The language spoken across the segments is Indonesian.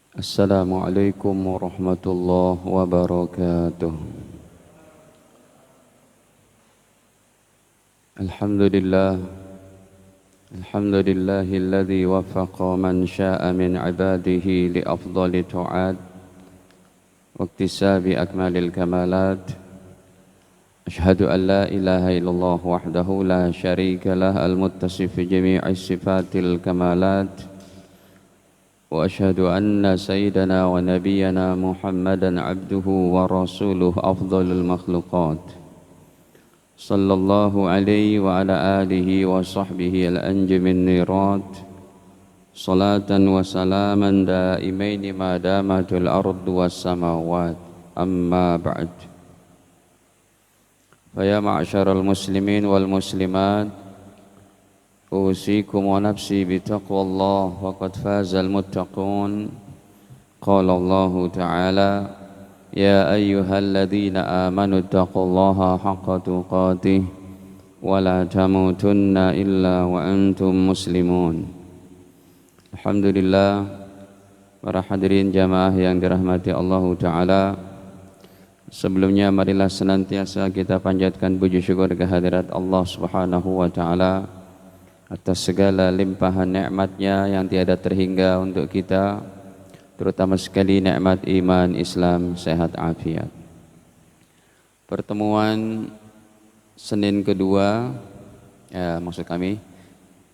Assalamualaikum warahmatullahi wabarakatuh. Alhamdulillah, alhamdulillahilladzi waffaqa man syaa min ibadihi li afdali ta'at wa iktisabi akmalil kamalat. Ashhadu an la ilaha illallah wahdahu la syarika lah al-muttasif bi jami'i sifatil kamalat. وأشهد أن سيدنا ونبينا محمدا عبده ورسوله أفضل المخلوقات صلى الله عليه وعلى آله وصحبه الأنجم النيرات صلاة وسلاما دائمين ما دامت الأرض والسماوات أما بعد فيا معشر المسلمين والمسلمات أوصيكم ونفسي بتقوى الله وقد فاز المتقون قال الله تعالى يا أيها الذين آمنوا اتقوا الله حق تقاته ولا تموتن إلا وأنتم مسلمون. Alhamdulillah, para hadirin jamaah yang dirahmati Allah Ta'ala, sebelumnya marilah senantiasa kita panjatkan puji syukur kehadirat Allah Subhanahu wa Ta'ala atas segala limpahan nikmatnya yang tiada terhingga untuk kita, terutama sekali nikmat iman, Islam, sehat, afiat. Pertemuan Senin kedua,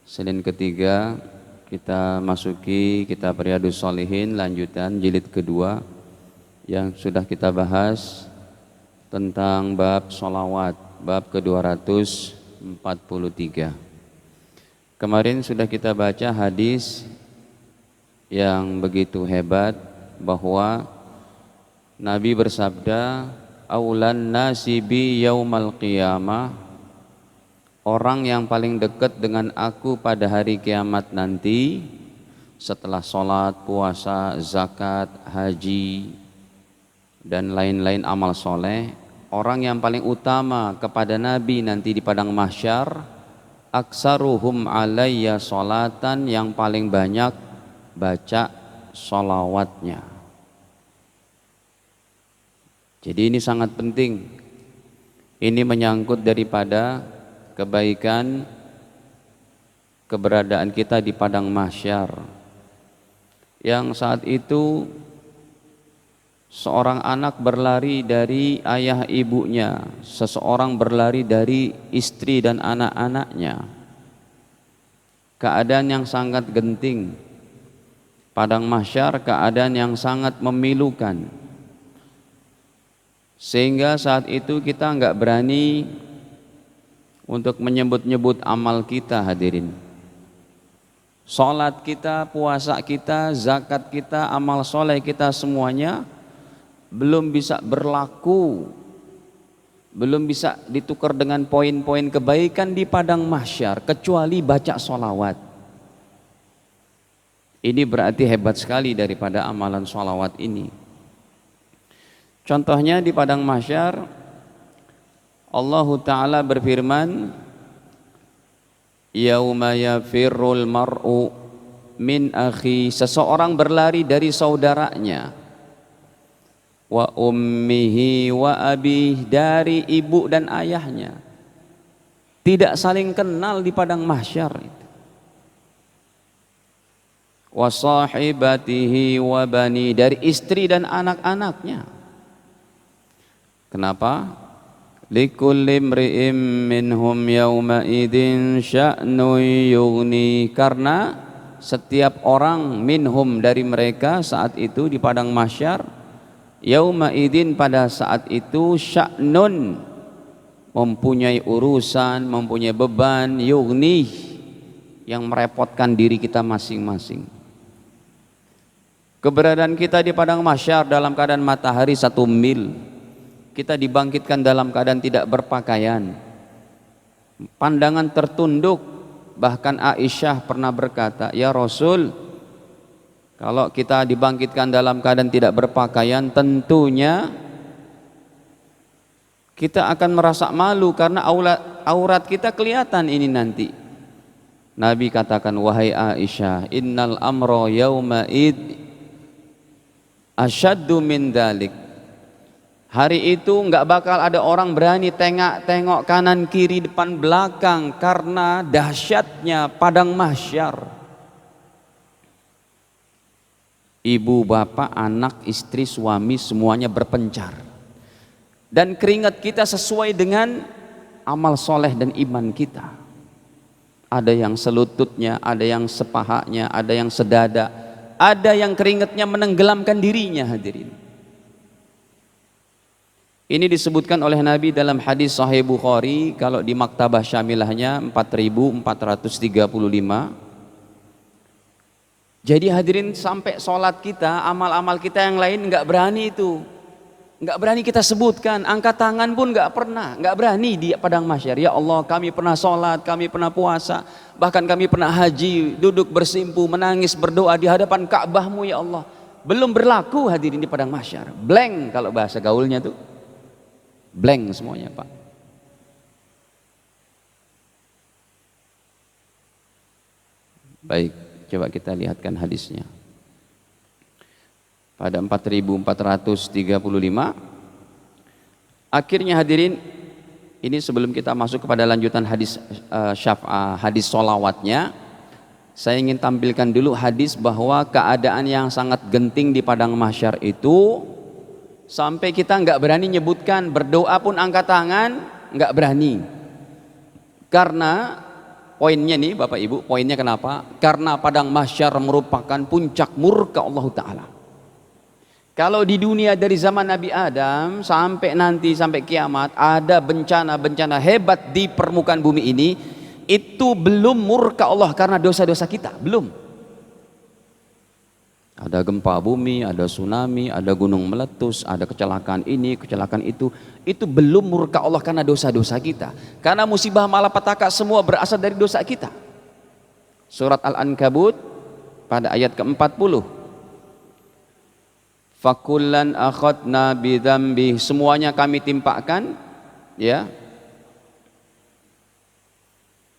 Senin ketiga, kita masuki kitab Riyadhus Shalihin lanjutan jilid kedua yang sudah kita bahas tentang bab sholawat, bab ke-243. Kemarin sudah kita baca hadis yang begitu hebat bahwa Nabi bersabda, aulan nasi bi yaumal qiyamah, orang yang paling dekat dengan aku pada hari kiamat nanti setelah sholat, puasa, zakat, haji dan lain-lain amal soleh, orang yang paling utama kepada Nabi nanti di padang mahsyar, aksaruhum alayya sholatan, yang paling banyak baca sholawatnya. Jadi ini sangat penting. Ini menyangkut daripada kebaikan keberadaan kita di padang mahsyar, yang saat itu seorang anak berlari dari ayah ibunya, seseorang berlari dari istri dan anak-anaknya. Keadaan yang sangat genting. Padang mahsyar keadaan yang sangat memilukan. Sehingga saat itu kita enggak berani untuk menyebut-nyebut amal kita, hadirin. Salat kita, puasa kita, zakat kita, amal soleh kita semuanya belum bisa berlaku, belum bisa ditukar dengan poin-poin kebaikan di padang mahsyar kecuali baca sholawat. Ini berarti hebat sekali daripada amalan sholawat ini. Contohnya di padang mahsyar Allah Ta'ala berfirman, yauma yafirrul mar'u min akhi, seseorang berlari dari saudaranya, wa ummihi wa abih, dari ibu dan ayahnya. Tidak saling kenal di padang mahsyar itu. Wa sahibatihi wa bani, dari istri dan anak-anaknya. Kenapa? Likulli imri'im minhum yawma idin sya'nu yughni, karena setiap orang minhum dari mereka saat itu di padang mahsyar, yauma idin pada saat itu, sya'nun mempunyai urusan, mempunyai beban, yughni yang merepotkan diri kita masing-masing. Keberadaan kita di padang mahsyar dalam keadaan matahari 1 mil, kita dibangkitkan dalam keadaan tidak berpakaian, pandangan tertunduk. Bahkan Aisyah pernah berkata, ya Rasul, kalau kita dibangkitkan dalam keadaan tidak berpakaian, tentunya kita akan merasa malu karena aurat kita kelihatan ini nanti. Nabi katakan, wahai Aisyah, innal amro yauma id Asyaddu min dalik. Hari itu nggak bakal ada orang berani tengok kanan kiri depan belakang karena dahsyatnya padang mahsyar. Ibu, bapak, anak, istri, suami semuanya berpencar. Dan keringat kita sesuai dengan amal soleh dan iman kita. Ada yang selututnya, ada yang sepahanya, ada yang sedada, ada yang keringatnya menenggelamkan dirinya, hadirin. Ini disebutkan oleh Nabi dalam hadis Sahih Bukhari, kalau di Maktabah Syamilahnya 4435. Jadi hadirin, sampai sholat kita, amal-amal kita yang lain nggak berani itu, nggak berani kita sebutkan, angkat tangan pun nggak pernah, nggak berani di padang mahsyar. Ya Allah, kami pernah sholat, kami pernah puasa, bahkan kami pernah haji, duduk bersimpu, menangis, berdoa di hadapan Ka'bahmu ya Allah. Belum berlaku hadirin di padang mahsyar, blank kalau bahasa gaulnya tuh. Blank semuanya, Pak. Baik, coba kita lihatkan hadisnya. Pada 4435, akhirnya hadirin, ini sebelum kita masuk kepada lanjutan hadis hadis sholawatnya, saya ingin tampilkan dulu hadis bahwa keadaan yang sangat genting di padang mahsyar itu sampai kita nggak berani nyebutkan, berdoa pun angkat tangan nggak berani. Karena poinnya nih Bapak Ibu, poinnya kenapa? Karena padang mahsyar merupakan puncak murka Allah Ta'ala. Kalau di dunia dari zaman Nabi Adam sampai nanti sampai kiamat ada bencana-bencana hebat di permukaan bumi ini, itu belum murka Allah karena dosa-dosa kita, belum. Ada gempa bumi, ada tsunami, ada gunung meletus, ada kecelakaan ini, kecelakaan itu belum murka Allah karena dosa-dosa kita. Karena musibah malapetaka semua berasal dari dosa kita. Surat Al-Ankabut pada ayat ke-40. Fakullan akhadna bidzambi, semuanya kami timpakan, ya.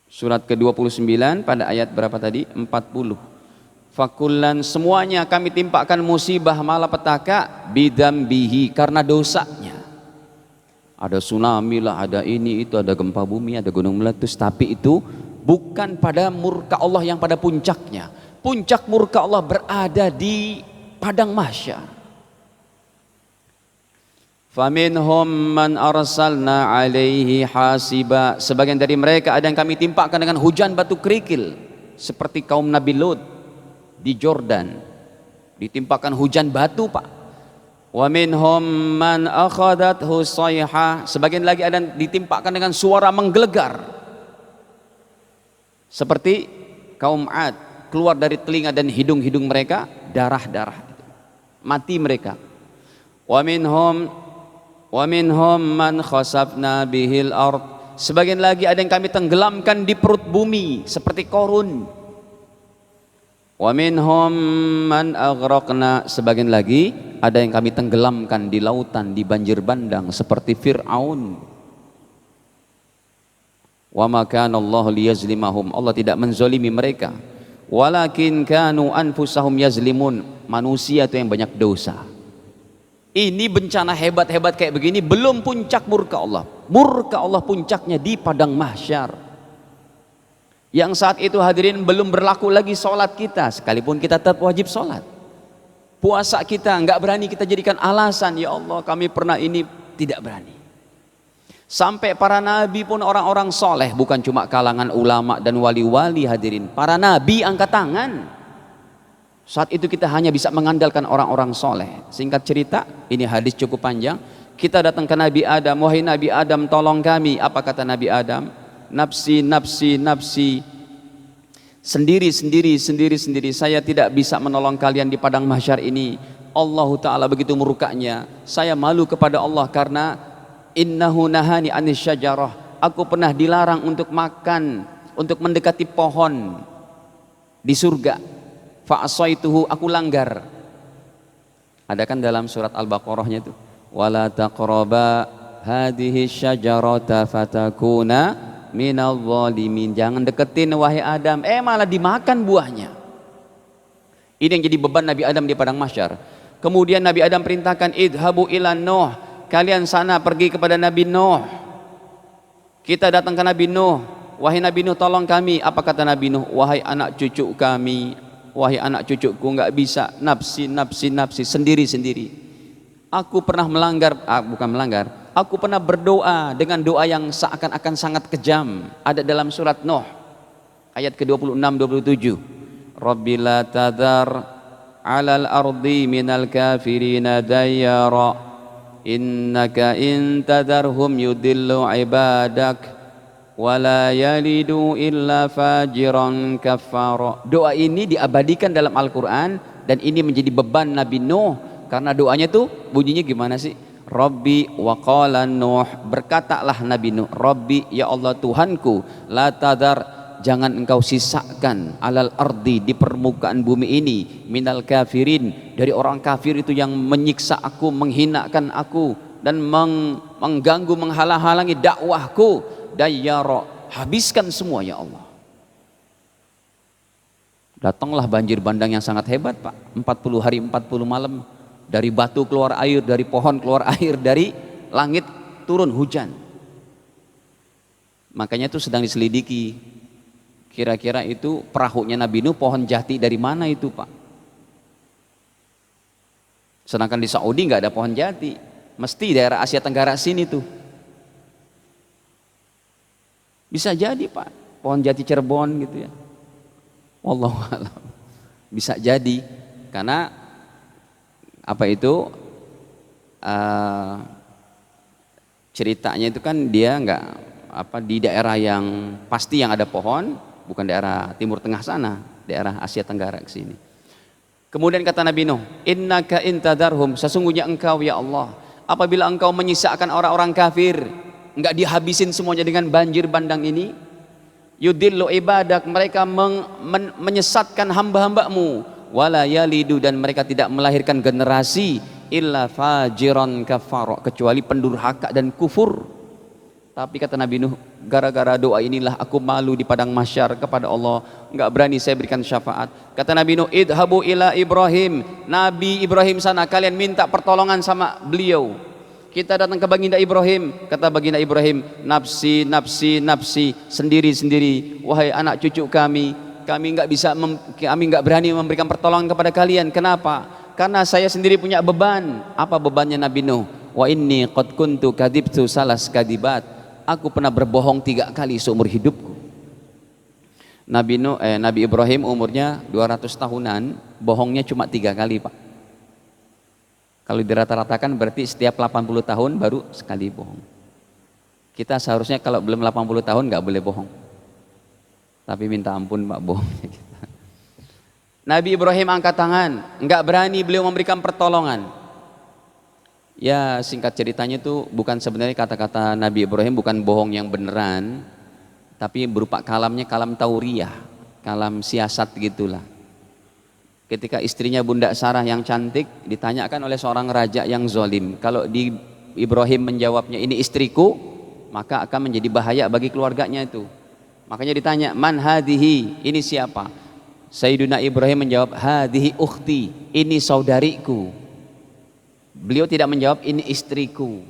Surat ke-29 pada ayat berapa tadi? 40. Fakullan, semuanya kami timpakan musibah malapetaka bidzambihi, karena dosanya. Ada tsunami lah, ada ini itu, ada gempa bumi, ada gunung meletus, tapi itu bukan pada murka Allah yang pada puncaknya. Puncak murka Allah berada di padang mahsyar. Faminhum man arsalna alaihi hasiba, sebagian dari mereka ada yang kami timpakan dengan hujan batu kerikil, seperti kaum Nabi Lut di Jordan, ditimpakan hujan batu, Pak. Wa minhum man akhadathu sayhah, sebagian lagi ada yang ditimpakan dengan suara menggelegar, seperti kaum Ad, keluar dari telinga dan hidung-hidung mereka darah-darah, mati mereka. Wa minhum man khasafna bihil ard, sebagian lagi ada yang kami tenggelamkan di perut bumi seperti Qarun. Wa minhum man aghraqna, sebagian lagi ada yang kami tenggelamkan di lautan, di banjir bandang seperti Fir'aun. Wa ma kana Allah liyazlimahum, Allah tidak menzalimi mereka, walakin kanu anfusahum yazlimun, manusia itu yang banyak dosa. Ini bencana hebat-hebat kayak begini belum puncak murka Allah. Murka Allah puncaknya di padang mahsyar, yang saat itu hadirin belum berlaku lagi sholat kita, sekalipun kita tetap wajib sholat. Puasa kita nggak berani kita jadikan alasan, ya Allah kami pernah ini, tidak berani. Sampai para nabi pun orang-orang soleh, bukan cuma kalangan ulama dan wali-wali hadirin, para nabi angkat tangan. Saat itu kita hanya bisa mengandalkan orang-orang soleh. Singkat cerita, ini hadis cukup panjang. Kita datang ke Nabi Adam, wahai Nabi Adam tolong kami. Apa kata Nabi Adam? Nafsi, nafsi, nafsi, sendiri, saya tidak bisa menolong kalian di padang mahsyar ini. Allah Ta'ala begitu murkanya, saya malu kepada Allah karena innahu nahani anis syajarah, aku pernah dilarang untuk makan, untuk mendekati pohon di surga. Fa'asaituhu, aku langgar. Ada kan dalam surat Al-Baqarahnya itu, wala taqraba hadhihi syajarata fatakuna minal zalimin, jangan deketin wahai Adam, malah dimakan buahnya. Ini yang jadi beban Nabi Adam di padang mahsyar. Kemudian Nabi Adam perintahkan, idhabu ila Nuh, kalian sana pergi kepada Nabi Nuh. Kita datang ke Nabi Nuh, wahai Nabi Nuh tolong kami. Apa kata Nabi Nuh? Wahai anak cucu kami, wahai anak cucuku, nggak bisa, nafsi nafsi nafsi, sendiri sendiri. Aku pernah melanggar, bukan melanggar, aku pernah berdoa dengan doa yang seakan-akan sangat kejam. Ada dalam surat Nuh ayat ke-26-27. Rabbi la tadhar 'alal ardi minal kafirina dayyara innaka in tadharhum yudillu ibadak wala yalidu illa fajiran kafara. Doa ini diabadikan dalam Al-Quran dan ini menjadi beban Nabi Nuh karena doanya tuh bunyinya gimana sih? Rabbi wa qala Nuh, berkatalah Nabi Nuh, Rabbi ya Allah Tuhanku, la tadar, jangan engkau sisakan alal ardi, di permukaan bumi ini, minal kafirin, dari orang kafir itu yang menyiksa aku, menghinakan aku dan mengganggu, menghalang-halangi dakwahku. Dayyara, habiskan semua ya Allah. Datanglah banjir bandang yang sangat hebat Pak, 40 hari 40 malam. Dari batu keluar air, dari pohon keluar air, dari langit turun hujan. Makanya itu sedang diselidiki, kira-kira itu perahunya Nabi Nuh pohon jati dari mana itu Pak. Sedangkan di Saudi nggak ada pohon jati, mesti daerah Asia Tenggara sini tuh. Bisa jadi Pak, pohon jati Cirebon gitu ya, wallahu a'lam. Bisa jadi, karena apa itu ceritanya itu kan dia nggak apa di daerah yang pasti yang ada pohon, bukan daerah Timur Tengah sana, daerah Asia Tenggara ke sini. Kemudian kata Nabi Nuh, innaka intadarhum, sesungguhnya engkau ya Allah, apabila engkau menyisakan orang-orang kafir, enggak dihabisin semuanya dengan banjir bandang ini, yudillu ibadak, mereka menyesatkan hamba-hambamu, wala yalidu, dan mereka tidak melahirkan generasi illa fajiran kafar, kecuali pendurhaka dan kufur. Tapi kata Nabi Nuh, gara-gara doa inilah aku malu di padang mahsyar kepada Allah, enggak berani saya berikan syafaat. Kata Nabi Nuh, idhabu ila Ibrahim, Nabi Ibrahim sana, kalian minta pertolongan sama beliau. Kita datang ke baginda Ibrahim, kata baginda Ibrahim, nafsi nafsi nafsi, sendiri sendiri, wahai anak cucu kami, kami nggak berani memberikan pertolongan kepada kalian. Kenapa? Karena saya sendiri punya beban. Apa bebannya Nabi Nuh? Wa inni qad kuntu kadibtu salas kadibat, aku pernah berbohong 3 kali seumur hidupku. Nabi Ibrahim umurnya 200 tahunan, bohongnya cuma 3 kali Pak. Kalau dirata-ratakan berarti setiap 80 tahun baru sekali bohong. Kita seharusnya kalau belum 80 tahun nggak boleh bohong. Tapi minta ampun Pak bohongnya kita. Nabi Ibrahim angkat tangan, nggak berani beliau memberikan pertolongan. Ya singkat ceritanya itu bukan sebenarnya kata-kata Nabi Ibrahim bukan bohong yang beneran, tapi berupa kalamnya kalam tauriyah, kalam siasat gitulah. Ketika istrinya Bunda Sarah yang cantik ditanyakan oleh seorang raja yang zalim, kalau di Ibrahim menjawabnya ini istriku, maka akan menjadi bahaya bagi keluarganya itu. Makanya ditanya, man hadihi, ini siapa? Sayyiduna Ibrahim menjawab, hadihi ukhti, ini saudariku. Beliau tidak menjawab ini istriku.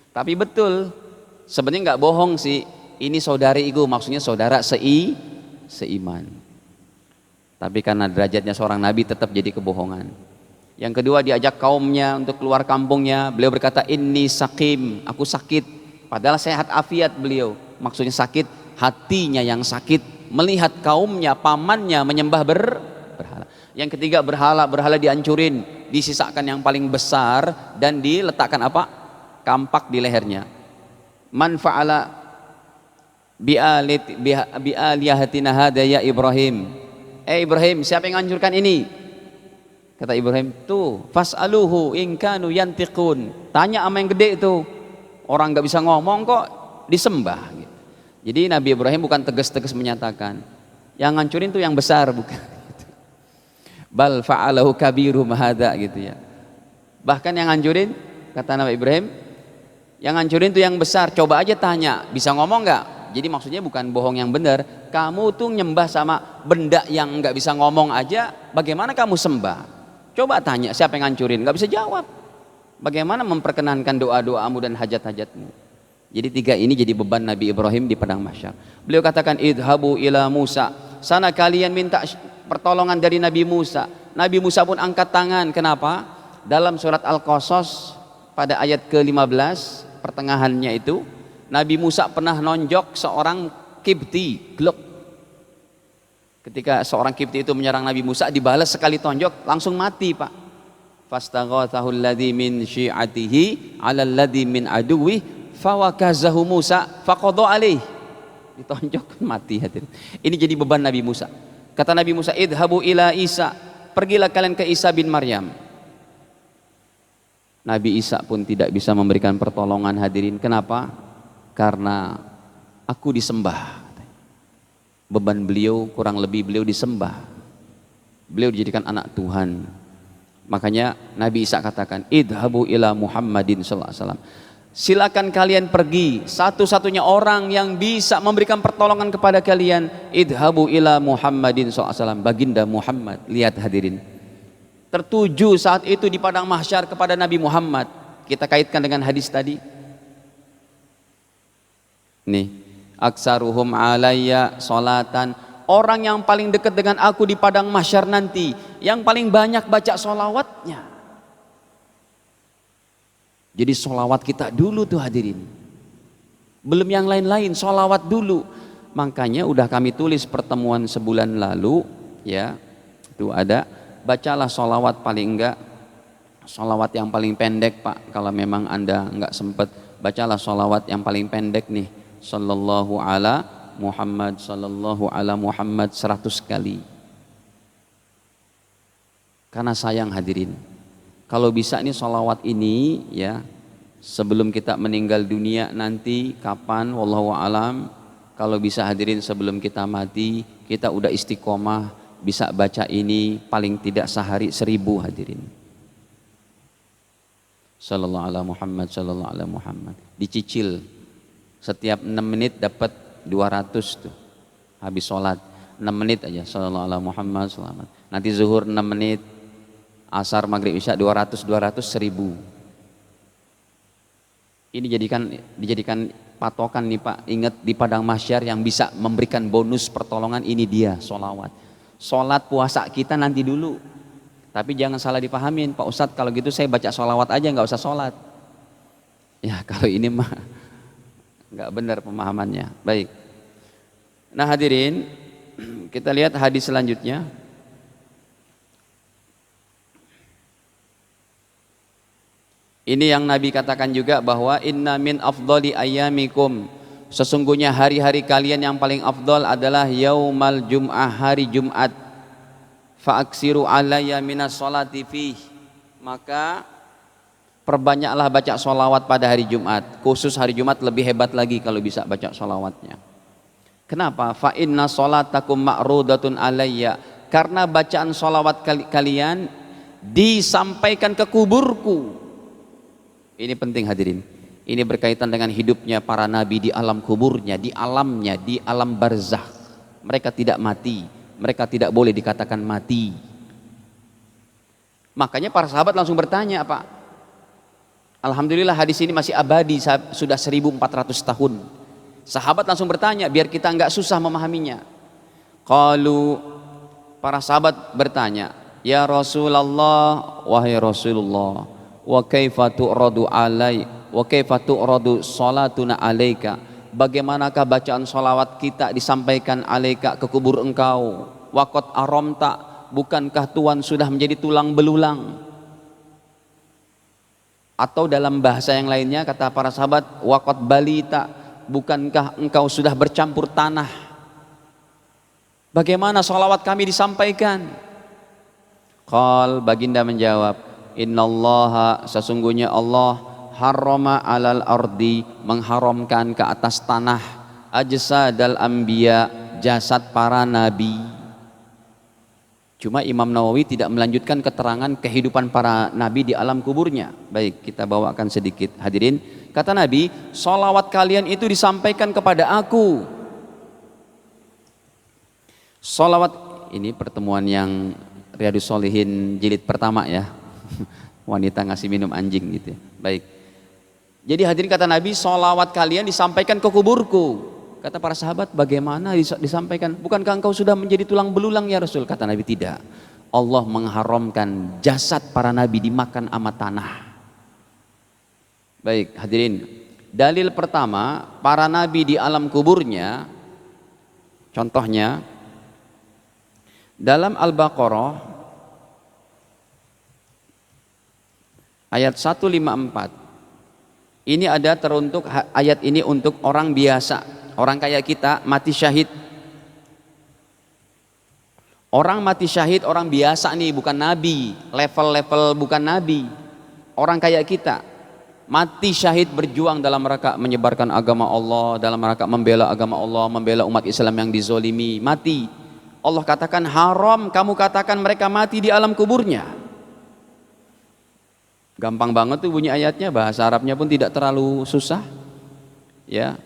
Tapi betul, sebenarnya nggak bohong sih, ini saudariku, maksudnya saudara seiman. Tapi karena derajatnya seorang nabi tetap jadi kebohongan. Yang kedua, diajak kaumnya untuk keluar kampungnya, beliau berkata inni sakim, aku sakit, padahal sehat afiat beliau. Maksudnya sakit, hatinya yang sakit melihat kaumnya, pamannya menyembah berhala. Yang ketiga, berhala dihancurin, disisakan yang paling besar dan diletakkan apa? Kampak di lehernya. Man fa'ala bi'aliyahatina hada ya Ibrahim, Ibrahim, siapa yang hancurkan ini? Kata Ibrahim, tuh fas'aluhu in kanu yantiqun, tanya sama yang gede itu, orang nggak bisa ngomong kok disembah gitu. Jadi Nabi Ibrahim bukan tegas-tegas menyatakan yang ngancurin tuh yang besar, bukan gitu. Bal fa'alahu kabirum hadza gitu ya. Bahkan yang ngancurin, kata Nabi Ibrahim, yang ngancurin tuh yang besar, coba aja tanya bisa ngomong nggak. Jadi maksudnya bukan bohong yang benar, kamu tuh nyembah sama benda yang nggak bisa ngomong aja, bagaimana kamu sembah? Coba tanya siapa yang ngancurin, nggak bisa jawab. Bagaimana memperkenankan doa-doamu dan hajat-hajatmu? Jadi tiga ini jadi beban Nabi Ibrahim di padang mahsyar. Beliau katakan, idhabu ila Musa, sana kalian minta pertolongan dari Nabi Musa. Nabi Musa pun angkat tangan. Kenapa? Dalam surat Al-Qasas pada ayat ke-15 pertengahannya itu, Nabi Musa pernah nonjok seorang Kipti, Glok. Ketika seorang Kipti itu menyerang Nabi Musa, dibalas sekali tonjok, langsung mati, Pak. Fastaghathahu alladhi min syi'atihi 'ala alladhi min aduwwi fawakazahu Musa faqadha alaih. Ditonjok mati, hadirin. Ini jadi beban Nabi Musa. Kata Nabi Musa, idhabu ila Isa, pergilah kalian ke Isa bin Maryam. Nabi Isa pun tidak bisa memberikan pertolongan, hadirin. Kenapa? Karena aku disembah. Beban beliau kurang lebih beliau disembah. Beliau dijadikan anak Tuhan. Makanya Nabi Isa katakan, idhabu ila Muhammadin sallallahu alaihi wasallam. Silakan kalian pergi, satu-satunya orang yang bisa memberikan pertolongan kepada kalian, idhabu ila Muhammadin sallallahu alaihi wasallam, baginda Muhammad. Lihat hadirin, tertuju saat itu di padang mahsyar kepada Nabi Muhammad. Kita kaitkan dengan hadis tadi nih, aksaruhum alayya solatan, orang yang paling dekat dengan aku di padang mahsyar nanti, yang paling banyak baca solawatnya. Jadi solawat kita dulu tuh hadirin, belum yang lain-lain, solawat dulu. Makanya udah kami tulis pertemuan sebulan lalu ya, itu ada, bacalah solawat paling enggak, solawat yang paling pendek Pak, kalau memang Anda enggak sempat, bacalah solawat yang paling pendek nih, sallallahu ala Muhammad, sallallahu ala Muhammad 100 kali. Karena sayang hadirin, kalau bisa nih solawat ini ya, sebelum kita meninggal dunia nanti kapan wallahu alam, kalau bisa hadirin sebelum kita mati kita udah istiqomah bisa baca ini paling tidak sehari 1000 hadirin. Sallallahu ala Muhammad, sallallahu ala Muhammad. Dicicil setiap 6 menit dapat 200 tuh. Habis sholat 6 menit aja, sallallahu ala Muhammad, selamat. Nanti zuhur 6 menit, asar, maghrib, isya 200, 1000. Ini dijadikan patokan nih Pak. Ingat di padang mahsyar yang bisa memberikan bonus pertolongan ini dia, sholawat. Sholat puasa kita nanti dulu. Tapi jangan salah dipahamin, Pak Ustadz kalau gitu saya baca sholawat aja nggak usah sholat. Ya kalau ini mah nggak benar pemahamannya. Baik. Nah hadirin, kita lihat hadis selanjutnya. Ini yang Nabi katakan juga bahwa inna min afdali ayyamikum, sesungguhnya hari-hari kalian yang paling afdal adalah yaumal jum'ah, hari Jumat. Fa'aksiru alayya minas sholati fih, maka perbanyaklah baca sholawat pada hari Jumat. Khusus hari Jumat lebih hebat lagi kalau bisa baca sholawatnya. Kenapa? Fa inna sholatakum ma'rudatun alayya, karena bacaan sholawat kalian disampaikan ke kuburku. Ini penting hadirin. Ini berkaitan dengan hidupnya para nabi di alam kuburnya, di alamnya, di alam barzakh. Mereka tidak mati, mereka tidak boleh dikatakan mati. Makanya para sahabat langsung bertanya, Pak. Alhamdulillah hadis ini masih abadi, sudah 1400 tahun. Sahabat langsung bertanya biar kita enggak susah memahaminya. Qalu, para sahabat bertanya, ya Rasulullah, wahai Rasulullah, wa kaifa tu'radu alai wa kaifa tu'radu salatuna alaika, bagaimanakah bacaan salawat kita disampaikan alaika ke kubur engkau, waqad aramta, bukankah Tuhan sudah menjadi tulang belulang? Atau dalam bahasa yang lainnya kata para sahabat, waqad balita, bukankah engkau sudah bercampur tanah? Bagaimana salawat kami disampaikan? Qal, baginda menjawab, innallaha, sesungguhnya Allah, harrama alal ardi, mengharamkan ke atas tanah, ajsadal anbiya, jasad para nabi. Cuma Imam Nawawi tidak melanjutkan keterangan kehidupan para nabi di alam kuburnya. Baik, kita bawakan sedikit hadirin. Kata Nabi, sholawat kalian itu disampaikan kepada aku. Sholawat, ini pertemuan yang Riyadhus Shalihin jilid pertama ya. Wanita ngasih minum anjing gitu ya. Baik. Jadi hadirin, kata Nabi, sholawat kalian disampaikan ke kuburku. Kata para sahabat, bagaimana disampaikan? Bukankah engkau sudah menjadi tulang belulang ya Rasul? Kata Nabi, tidak. Allah mengharamkan jasad para nabi dimakan sama tanah. Baik hadirin, dalil pertama, para nabi di alam kuburnya, contohnya dalam Al-Baqarah ayat 154. Ini ada teruntuk, ayat ini untuk orang biasa, orang kayak kita mati syahid. Orang mati syahid, orang biasa nih, bukan nabi, level-level bukan nabi. Orang kayak kita mati syahid berjuang dalam rangka menyebarkan agama Allah, dalam rangka membela agama Allah, membela umat Islam yang dizolimi, mati. Allah katakan haram kamu katakan mereka mati di alam kuburnya. Gampang banget tuh bunyi ayatnya, bahasa Arabnya pun tidak terlalu susah. Ya.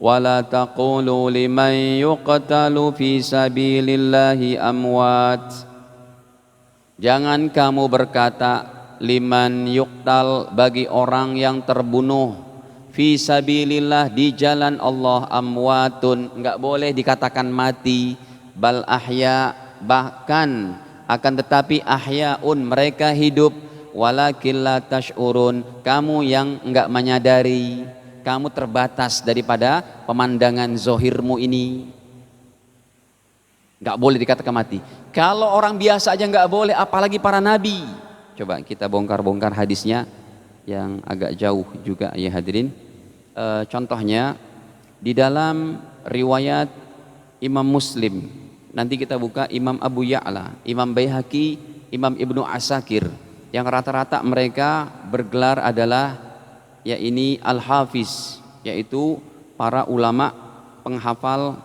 Wala taqulu liman yuqtalu fi sabilillahi amwat. Jangan kamu berkata liman yuqtal, bagi orang yang terbunuh, fi sabilillah, di jalan Allah, amwatun, enggak boleh dikatakan mati, bal ahya, bahkan akan tetapi ahyaun, mereka hidup, walakin la tash'urun, kamu yang enggak menyadari, kamu terbatas daripada pemandangan zohirmu ini. Enggak boleh dikatakan mati. Kalau orang biasa aja enggak boleh, apalagi para nabi. Coba kita bongkar-bongkar hadisnya yang agak jauh juga ya hadirin. Contohnya di dalam riwayat Imam Muslim, nanti kita buka Imam Abu Ya'la, Imam Baihaqi, Imam Ibnu Asakir, yang rata-rata mereka bergelar adalah ya ini Al-Hafiz, yaitu para ulama penghafal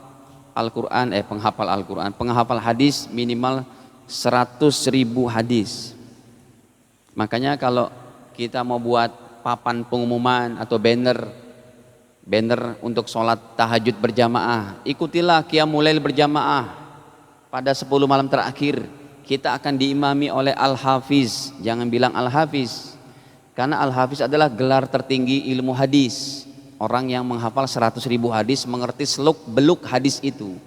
Al-Quran, penghafal hadis minimal 100.000 hadis. Makanya kalau kita mau buat papan pengumuman atau banner untuk sholat tahajud berjamaah, ikutilah Qiyamul Lail berjamaah pada 10 malam terakhir. Kita akan diimami oleh Al-Hafiz. Jangan bilang Al-Hafiz, karena Al-Hafiz adalah gelar tertinggi ilmu hadis. Orang yang menghafal 100.000 hadis, mengerti seluk beluk hadis itu.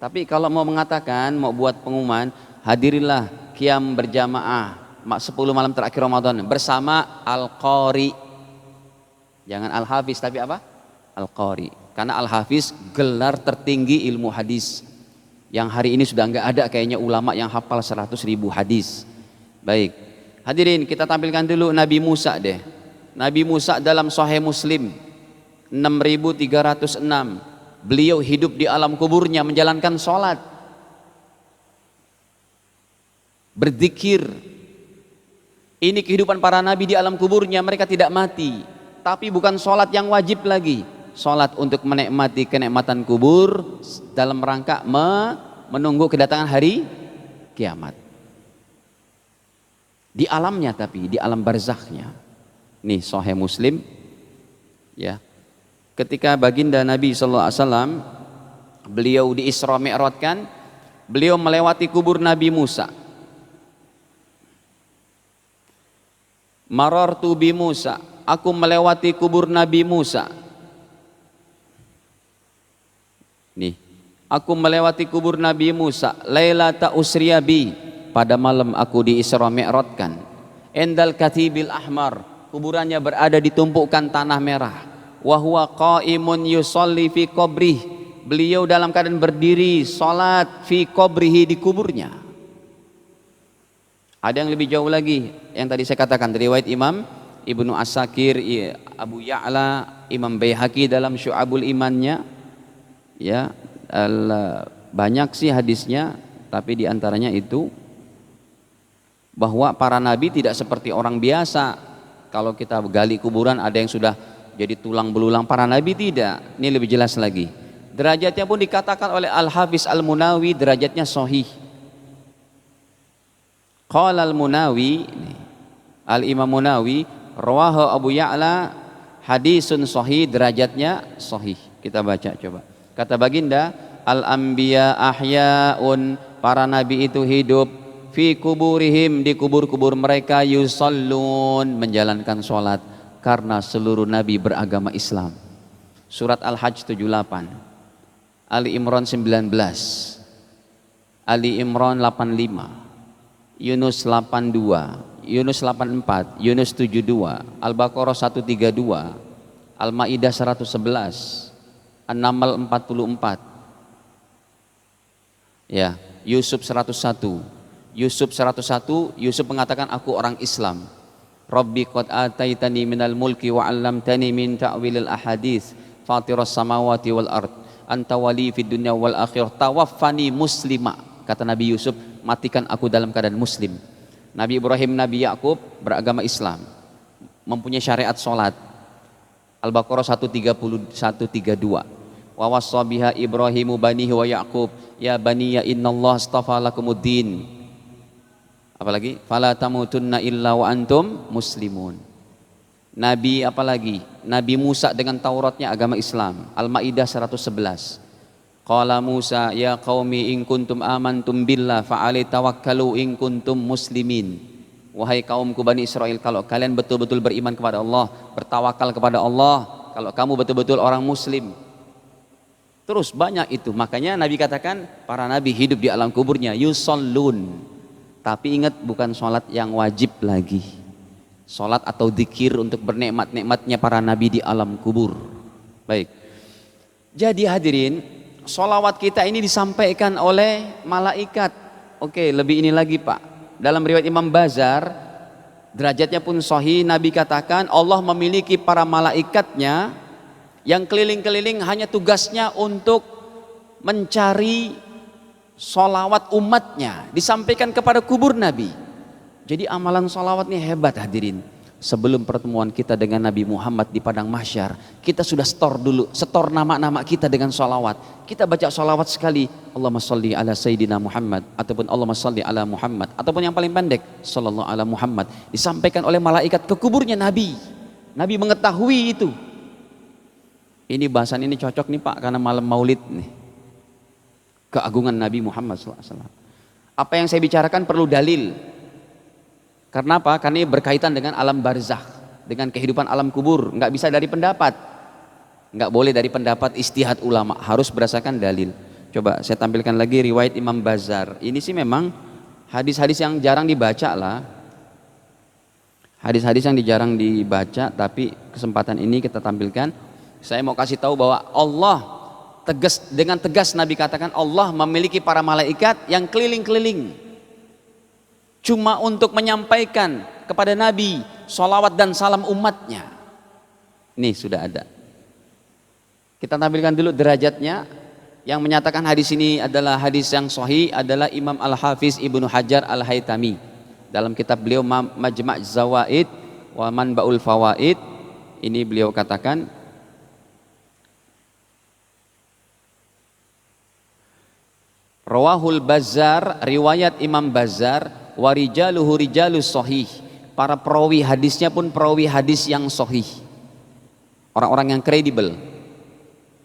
Tapi kalau mau mengatakan, mau buat pengumuman, hadirilah Qiyam berjamaah 10 malam terakhir Ramadan bersama Al-Qari. Jangan Al-Hafiz, tapi apa? Al-Qari. Karena Al-Hafiz gelar tertinggi ilmu hadis, yang hari ini sudah enggak ada kayaknya ulama yang hafal 100.000 hadis. Baik hadirin, kita tampilkan dulu Nabi Musa deh. Nabi Musa dalam Sahih Muslim 6306, beliau hidup di alam kuburnya menjalankan sholat, berzikir. Ini kehidupan para nabi di alam kuburnya, mereka tidak mati. Tapi bukan sholat yang wajib lagi, sholat untuk menikmati kenikmatan kubur dalam rangka menunggu kedatangan hari kiamat. Di alamnya, tapi di alam barzakhnya. Nih Sahih Muslim ya. Ketika baginda Nabi SAW beliau di Isra Mi'rajkan, beliau melewati kubur Nabi Musa. Marartu bi Musa, aku melewati kubur Nabi Musa. Nih, aku melewati kubur Nabi Musa lailata usriya bi, pada malam aku di Isra Mi'rajkan. Endal katibil ahmar, kuburannya berada di tumpukan tanah merah. Wa huwa qaimun yusolli fi qabrih, beliau dalam keadaan berdiri salat fi qabrihi, di kuburnya. Ada yang lebih jauh lagi, yang tadi saya katakan riwayat Imam Ibnu Asakir, Abu Ya'la, Imam Baihaqi dalam Syu'abul Imannya. Ya, banyak sih hadisnya, tapi diantaranya itu bahwa para nabi tidak seperti orang biasa. Kalau kita gali kuburan ada yang sudah jadi tulang belulang, para nabi tidak. Ini lebih jelas lagi. Derajatnya pun dikatakan oleh Al-Hafiz Al-Munawi, derajatnya sahih. Qala Al-Munawi, Al-Imam Munawi, rawahu Abu Ya'la hadisun sahih, derajatnya sahih. Kita baca coba. Kata baginda, al-anbiya ahyaun, para nabi itu hidup, fi kuburihim, di kubur-kubur mereka, yusallun, menjalankan sholat, karena seluruh nabi beragama Islam. Surat Al-Hajj 78, Ali Imran 19, Ali Imran 85, Yunus 82, Yunus 84, Yunus 72, Al-Baqarah 132, Al-Maidah 111, An-Naml 44, ya, Yusuf 101. Yusuf 101, Yusuf mengatakan aku orang Islam. Rabbi qad ataitani minal mulki wa 'allamtani min ta'wilil ahadits fatiras samawati wal ard anta wali fid dunya wal akhirah tawaffani muslima. Kata Nabi Yusuf, matikan aku dalam keadaan muslim. Nabi Ibrahim, Nabi Yakub beragama Islam, mempunyai syariat salat. Al-Baqarah 130, 132. Wa wassa biha Ibrahimu banihi wa Yaqub ya baniya innallaha astafa lakumuddin. Apalagi fala tamutunna illa wa antum muslimun. Nabi apalagi? Nabi Musa dengan Tauratnya agama Islam. Al-Maidah 111. Qala Musa ya qaumi in kuntum amantum billah fa alai tawakkalu in kuntum muslimin. Wahai kaumku Bani Israel, kalau kalian betul-betul beriman kepada Allah, bertawakal kepada Allah, kalau kamu betul-betul orang muslim. Terus banyak itu. Makanya Nabi katakan para nabi hidup di alam kuburnya yusallun. Tapi ingat, bukan sholat yang wajib lagi. Sholat atau dzikir untuk bernikmat-nikmatnya para nabi di alam kubur. Baik. Jadi hadirin, sholawat kita ini disampaikan oleh malaikat. Oke, lebih ini lagi Pak. Dalam riwayat Imam Bazar, derajatnya pun sahih, Nabi katakan Allah memiliki para malaikatnya yang keliling-keliling hanya tugasnya untuk mencari sholawat umatnya, disampaikan kepada kubur Nabi. Jadi amalan sholawat ini hebat hadirin. Sebelum pertemuan kita dengan Nabi Muhammad di padang mahsyar, kita sudah setor nama-nama kita dengan sholawat. Kita baca sholawat sekali, Allahumma sholli ala Sayyidina Muhammad, ataupun Allahumma sholli ala Muhammad, ataupun yang paling pendek, sallallahu ala Muhammad, disampaikan oleh malaikat ke kuburnya Nabi. Nabi mengetahui itu. Ini bahasan ini cocok nih Pak, karena malam maulid nih, keagungan Nabi Muhammad SAW. Apa yang saya bicarakan perlu dalil. Karena apa? Karena ini berkaitan dengan alam barzakh, dengan kehidupan alam kubur. Nggak bisa dari pendapat, nggak boleh dari pendapat istihad ulama, harus berdasarkan dalil. Coba saya tampilkan lagi riwayat Imam Bazar. Ini sih memang hadis-hadis yang jarang dibaca lah, hadis-hadis yang jarang dibaca, tapi kesempatan ini kita tampilkan. Saya mau kasih tahu bahwa Allah tegas, dengan tegas Nabi katakan Allah memiliki para malaikat yang keliling-keliling cuma untuk menyampaikan kepada Nabi sholawat dan salam umatnya. Ini sudah ada. Kita tampilkan dulu derajatnya. Yang menyatakan hadis ini adalah hadis yang sahih adalah Imam Al-Hafiz Ibnu Hajar Al-Haytami dalam kitab beliau Majma' Zawaid wa Manba'ul Fawaid. Ini beliau katakan, Rawahul Bazzar, riwayat Imam Bazzar, warijaluhu rijalus sahih, para perawi hadisnya pun perawi hadis yang sahih, orang-orang yang kredibel,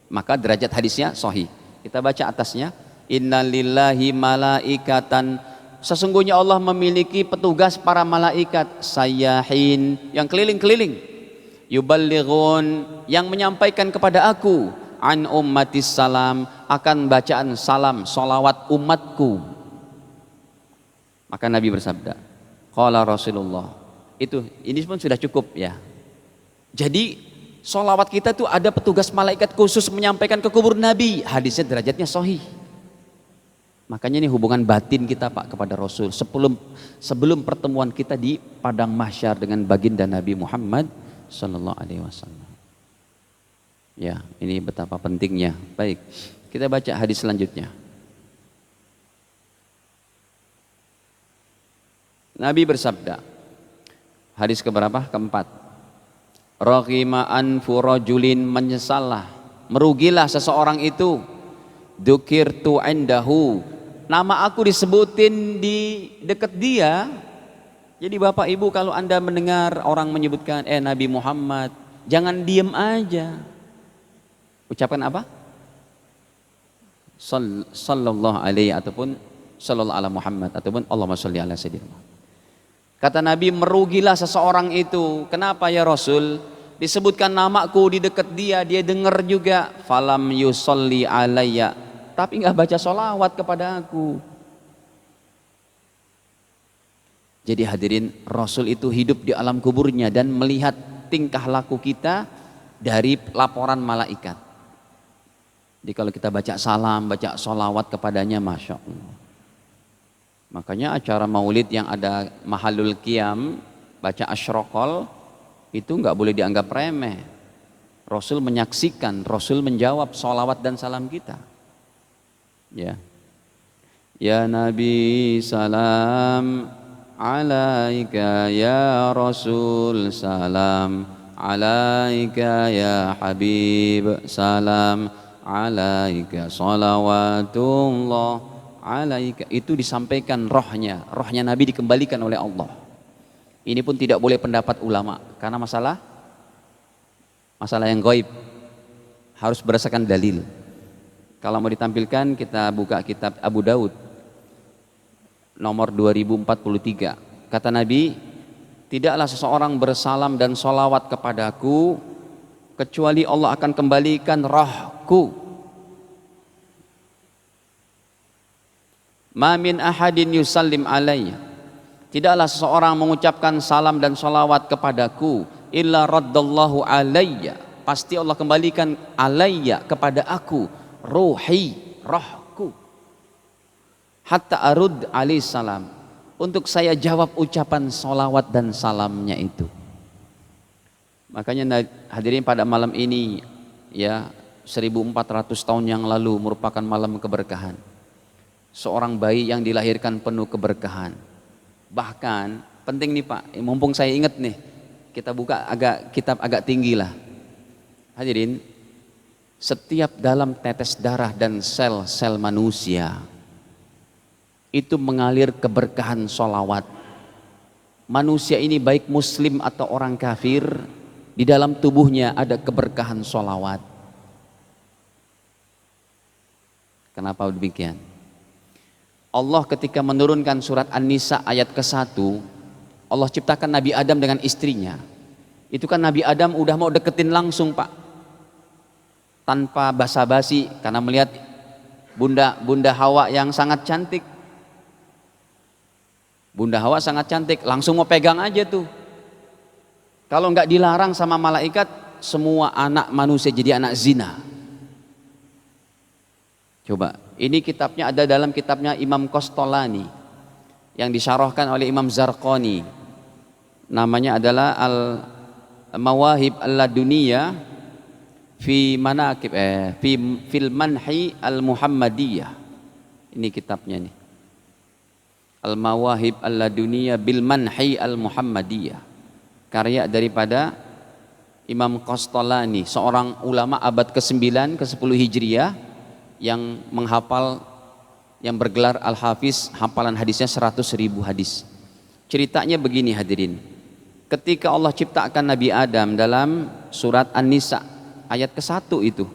maka derajat hadisnya sahih. Kita baca atasnya, innalillahi malaikatan, sesungguhnya Allah memiliki petugas para malaikat, sayyahin, yang keliling-keliling, yuballighun, yang menyampaikan kepada aku, an ummatis salam, akan bacaan salam solawat umatku. Maka Nabi bersabda, qala Rasulullah, ini pun sudah cukup ya. Jadi solawat kita tuh ada petugas malaikat khusus menyampaikan ke kubur Nabi. Hadisnya derajatnya sahih. Makanya ini hubungan batin kita Pak kepada Rasul sebelum pertemuan kita di padang mahsyar dengan baginda Nabi Muhammad sallallahu alaihi wasallam. Ya, ini betapa pentingnya. Baik, kita baca hadis selanjutnya. Nabi bersabda, hadis keberapa? Keempat. Raghima anfu rajulin, menyesallah, merugilah seseorang itu, dzukirtu indahu, nama aku disebutin di dekat dia. Jadi Bapak Ibu kalau Anda mendengar orang menyebutkan Nabi Muhammad, jangan diem aja. Ucapkan apa? Sallallahu alaihi, ataupun sallallahu alaihi Muhammad ataupun Allahumma sholli ala sayyidina. Kata Nabi, merugilah seseorang itu. Kenapa ya Rasul? Disebutkan namaku di dekat dia, dia dengar juga. Falam yusolli alayya, tapi nggak baca sholawat kepada aku. Jadi hadirin, Rasul itu hidup di alam kuburnya dan melihat tingkah laku kita dari laporan malaikat. Jadi kalau kita baca salam, baca sholawat kepadanya, Masya Allah. Makanya acara maulid yang ada mahalul qiyam, baca asyraqal, itu nggak boleh dianggap remeh. Rasul menyaksikan, Rasul menjawab sholawat dan salam kita. Ya, ya Nabi salam alaika, ya Rasul salam alaika, ya Habib salam alaika, salawatullah alaika. Itu disampaikan rohnya Nabi dikembalikan oleh Allah. Ini pun tidak boleh pendapat ulama, karena masalah yang gaib, harus berdasarkan dalil. Kalau mau ditampilkan, kita buka kitab Abu Daud nomor 2043. Kata Nabi, tidaklah seseorang bersalam dan sholawat kepadaku kecuali Allah akan kembalikan rohku. Ma min ahadin yusallim alayya, tidaklah seseorang mengucapkan salam dan sholawat kepadaku illa raddallahu alayya, pasti Allah kembalikan alayya, kepada aku, ruhi, rohku, hatta arud alaihi salam, untuk saya jawab ucapan sholawat dan salamnya itu. Makanya hadirin, pada malam ini ya, 1400 tahun yang lalu merupakan malam keberkahan. Seorang bayi yang dilahirkan penuh keberkahan. Bahkan penting nih Pak, mumpung saya ingat nih, kita buka kitab agak tinggi lah. Hadirin, setiap dalam tetes darah dan sel-sel manusia itu mengalir keberkahan sholawat. Manusia ini baik muslim atau orang kafir, di dalam tubuhnya ada keberkahan sholawat. Kenapa demikian? Allah ketika menurunkan surat An-Nisa ayat ke-1, Allah ciptakan Nabi Adam dengan istrinya. Itu kan Nabi Adam udah mau deketin langsung Pak, tanpa basa-basi, karena melihat Bunda Hawa yang sangat cantik. Bunda Hawa sangat cantik, langsung mau pegang aja tuh. Kalau nggak dilarang sama malaikat, semua anak manusia jadi anak zina. Coba, ini kitabnya ada dalam kitabnya Imam Qastolani yang disyarahkan oleh Imam Zarqani. Namanya adalah Al-Mawahib Al-Laduniyah fi manaqib fil manhi al-Muhammadiyah. Ini kitabnya nih. Al-Mawahib Al-Laduniyah bil manhi al-Muhammadiyah. Karya daripada Imam Qastolani, seorang ulama abad ke-9 ke-10 Hijriah yang menghafal, yang bergelar Al-Hafiz, hafalan hadisnya 100.000 hadis. Ceritanya begini hadirin, ketika Allah ciptakan Nabi Adam dalam surat An-Nisa ayat ke-1 itu,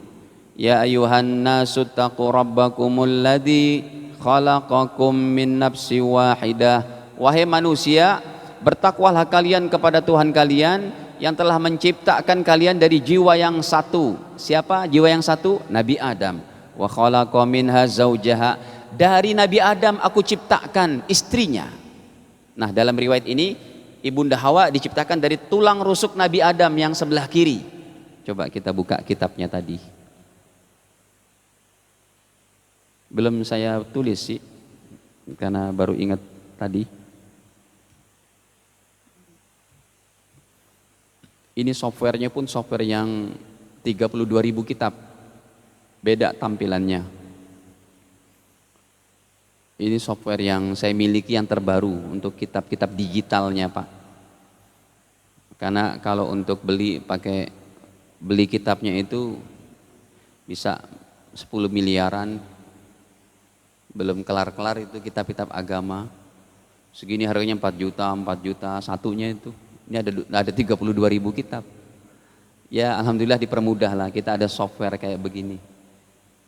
ya ayuhan nasu taqu rabbakumul ladzi khalaqakum min nafsi wahidah, wahai manusia, bertakwalah kalian kepada Tuhan kalian yang telah menciptakan kalian dari jiwa yang satu. Siapa jiwa yang satu? Nabi Adam. Wa khalaqa minha zaujaha, dari Nabi Adam aku ciptakan istrinya. Nah, dalam riwayat ini Ibunda Hawa diciptakan dari tulang rusuk Nabi Adam yang sebelah kiri. Coba kita buka kitabnya tadi. Belum saya tulis sih, karena baru ingat tadi. Ini softwarenya pun software yang 32.000 kitab. Beda tampilannya. Ini software yang saya miliki yang terbaru untuk kitab-kitab digitalnya Pak. Karena kalau untuk beli kitabnya itu bisa 10 miliaran. Belum kelar-kelar itu kitab-kitab agama. Segini harganya 4 juta satunya itu. Ini ada 32.000 kitab. Ya alhamdulillah dipermudah lah, kita ada software kayak begini.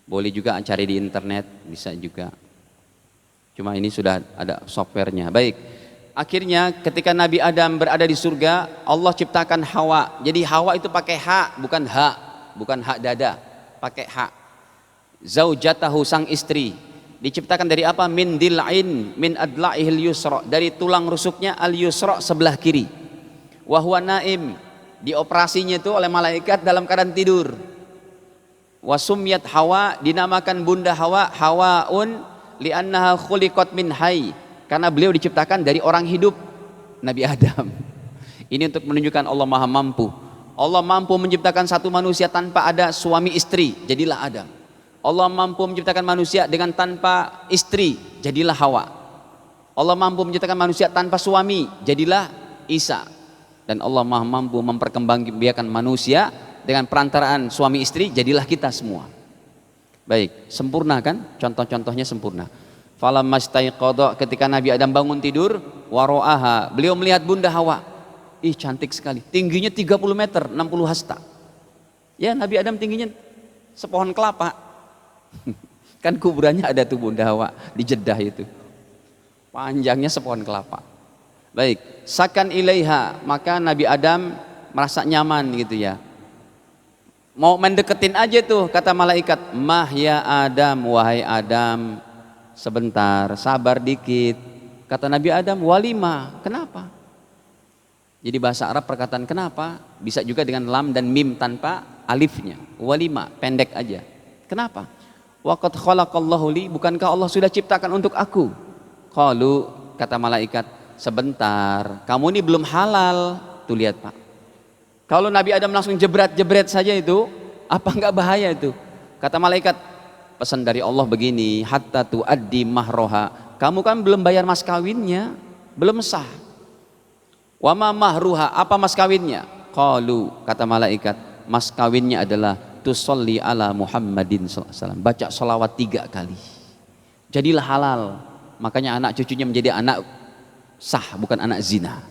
Boleh juga cari di internet, bisa juga. Cuma ini sudah ada softwarenya. Baik. Akhirnya ketika Nabi Adam berada di surga, Allah ciptakan Hawa. Jadi Hawa itu pakai hak, bukan hak, bukan hak dada, pakai hak. Zaujatahu, sang istri, diciptakan dari apa? Min dil'in min adla'ihil yusra, dari tulang rusuknya al yusra, sebelah kiri. Wa huwa naim, dioperasinya itu oleh malaikat dalam keadaan tidur. Wa sumyat Hawa, dinamakan bunda Hawa Hawaun li'annaha khuliqat min hayy, karena beliau diciptakan dari orang hidup, Nabi Adam. Ini untuk menunjukkan Allah Maha mampu. Allah mampu menciptakan satu manusia tanpa ada suami istri, jadilah Adam. Allah mampu menciptakan manusia dengan tanpa istri, jadilah Hawa. Allah mampu menciptakan manusia tanpa suami, jadilah Isa. Dan Allah Maha mampu memperkembangbiakan manusia dengan perantaraan suami istri, jadilah kita semua. Baik, sempurna kan? Contoh-contohnya sempurna. Falamastaiqadha, ketika Nabi Adam bangun tidur, waro'aha, beliau melihat bunda Hawa. Ih, cantik sekali. Tingginya 30 meter, 60 hasta. Ya, Nabi Adam tingginya sepohon kelapa. Kan kuburannya ada tuh bunda Hawa di Jeddah itu. Panjangnya sepohon kelapa. Baik, sakan ilaiha, maka Nabi Adam merasa nyaman gitu ya. Mau mendeketin aja tuh, kata malaikat, mah ya Adam, wahai Adam, sebentar, sabar dikit. Kata Nabi Adam, walima, kenapa? Jadi bahasa Arab perkataan kenapa bisa juga dengan lam dan mim tanpa alifnya. Walima, pendek aja. Kenapa? Waqad khalaqallahu li, bukankah Allah sudah ciptakan untuk aku? Qalu, kata malaikat, sebentar, kamu ini belum halal. Tuh lihat Pak, kalau Nabi Adam langsung jebret-jebret saja itu, apa enggak bahaya itu? Kata malaikat, pesan dari Allah begini, hatta tuaddi mahroha, kamu kan belum bayar mas kawinnya, belum sah. Wama mahruha, apa mas kawinnya? Qalu, kata malaikat, mas kawinnya adalah tusolli ala Muhammadin SAW, baca sholawat 3 kali, jadilah halal. Makanya anak cucunya menjadi anak sah, bukan anak zina.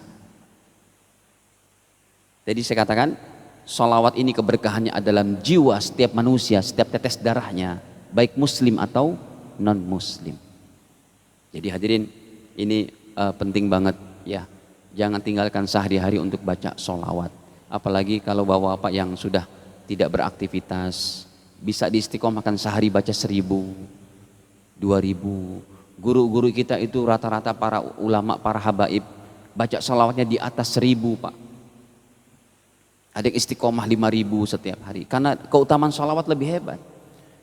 Jadi saya katakan sholawat ini keberkahannya adalah jiwa setiap manusia, setiap tetes darahnya, baik muslim atau non muslim. Jadi hadirin, ini penting banget ya, jangan tinggalkan sehari-hari untuk baca sholawat. Apalagi kalau bapak-bapak yang sudah tidak beraktivitas, bisa diistiqomahkan sehari baca 1000, 2000. Guru-guru kita itu rata-rata para ulama, para habaib, baca sholawatnya di atas 1000 Pak. Ada yang istiqomah 5000 setiap hari, karena keutamaan sholawat lebih hebat.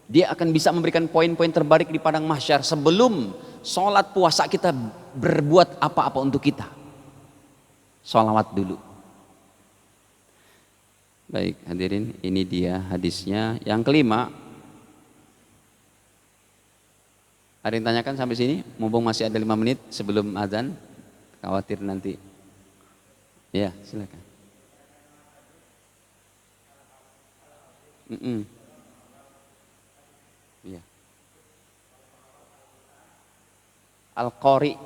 Dia akan bisa memberikan poin-poin terbaik di padang mahsyar sebelum sholat puasa kita berbuat apa-apa untuk kita. Sholawat dulu. Baik hadirin, ini dia hadisnya. Yang kelima, ada yang tanyakan sampai sini? Mumpung masih ada 5 menit sebelum azan, khawatir nanti. Ya, silakan. Ya. Al-Qari.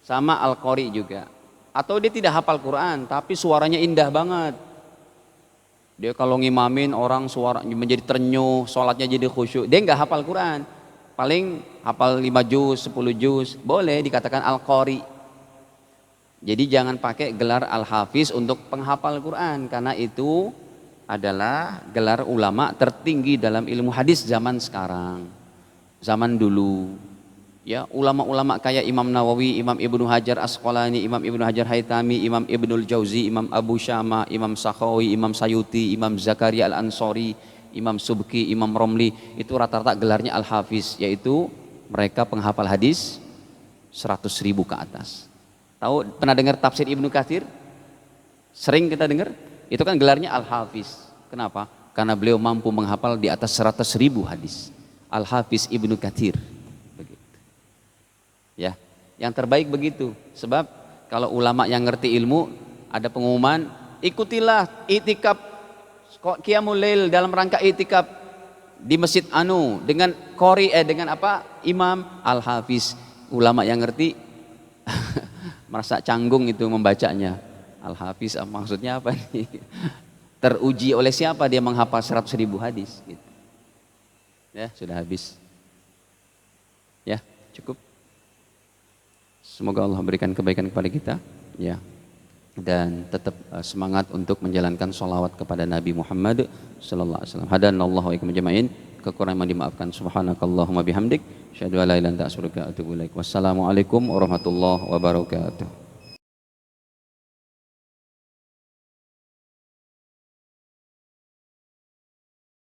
Sama Al-Qari juga. Atau dia tidak hafal Quran, tapi suaranya indah banget. Dia kalau ngimamin orang suara menjadi ternyuh, sholatnya jadi khusyuk. Dia nggak hafal Quran. Paling hafal 5 juz, 10 juz, boleh dikatakan Al-Qari. Jadi jangan pakai gelar Al-Hafiz untuk penghafal Quran, karena itu adalah gelar ulama tertinggi dalam ilmu hadis zaman sekarang. Zaman dulu, ya, ulama-ulama kayak Imam Nawawi, Imam Ibnu Hajar Asqalani, Imam Ibnu Hajar Haitami, Imam Ibnul Jauzi, Imam Abu Syama, Imam Sakhawi, Imam Sayuti, Imam Zakaria Al-Ansori, Imam Subki, Imam Romli, itu rata-rata gelarnya Al-Hafiz, yaitu mereka penghafal hadis 100.000 ke atas. Tahu, pernah dengar tafsir Ibnu Katsir? Sering kita dengar, itu kan gelarnya Al-Hafiz. Kenapa? Karena beliau mampu menghafal di atas 100.000 hadis. Al-Hafiz Ibnu Katsir. Ya, yang terbaik begitu. Sebab kalau ulama yang ngerti ilmu, ada pengumuman, ikutilah itikaf qiyamul lail dalam rangka itikaf di Masjid Anu dengan qori dengan apa? Imam Al-Hafiz. Ulama yang ngerti merasa canggung itu membacanya. Al-Hafiz maksudnya apa nih? Teruji oleh siapa dia menghafal 100.000 hadis gitu. Ya, sudah habis. Ya, cukup. Semoga Allah berikan kebaikan kepada kita. Ya. Dan tetap semangat untuk menjalankan sholawat kepada Nabi Muhammad sallallahu alaihi wasallam. Hadanallahu wa iyyakum ajma'in. Kekurangan dimaafkan. Subhanakallahumma bihamdik, asyhadu an la ilaha illa anta astaghfiruka wa atubu ilaik. Wassalamualaikum warahmatullahi wabarakatuh.